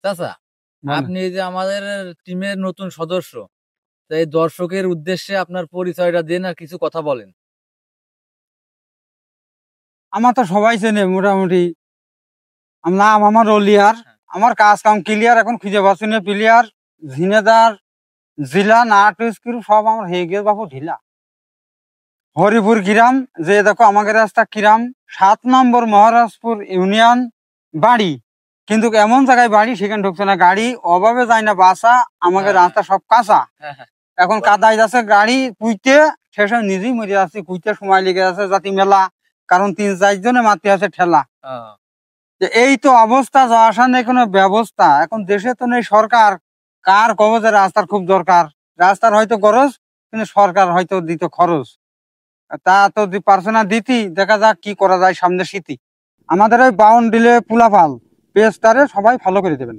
চাচা, বলেন। আপনি এই যে আমাদের টিমের নতুন সদস্য, তো এই দর্শকের উদ্দেশ্যে আপনার পরিচয়টা দেন আর কিছু কথা বলেন। আমার তো সবাই চেনে মোটামুটি। নাম আমার রলিয়ার। আমার কাজ কাম ক্লিয়ার, এখন খুঁজে পাচ্ছি না প্লেয়ার। ঝিনেদার জেলা নাটস্কুল সব আমার হয়ে গেছে বাপু ঢিলা। হরিপুর গ্রাম, যে দেখো আমাদের রাস্তা কিরাম, 7 নম্বর মহারাজপুর ইউনিয়ন বাড়ি। কিন্তু এমন জায়গায় বাড়ি সেখানে ঢুকছে না গাড়ি, অভাবে যায় না বাসা। আমাদের হ্যাঁ, রাস্তা সব কাঁচা, হ্যাঁ, হ্যাঁ। এখন কাদায় যাচ্ছে গাড়ি কুইতে। শেষে নিজেই মরে যাচ্ছি, কুইতে সময় লেগে যাচ্ছে জাতি মেলা, কারণ 3-4 জনে মারতে আছে ঠেলা। আহ, যে এই তো অবস্থা, যাওয়া আসা নেই কোনো ব্যবস্থা, এখন দেশে তো নেই সরকার। কার কবে যে রাস্তার খুব দরকার, রাস্তার হয়তো গরজ, কিন্তু সরকার হয়তো দিত খরচ। তা তো পারছে না দিতি, দেখা যাক কি করা যায় সামনে শীতি। আমাদের ওই বাউন্ড দিলে পুলাপাল পেস্টারে সবাই ফলো করে দেবেন।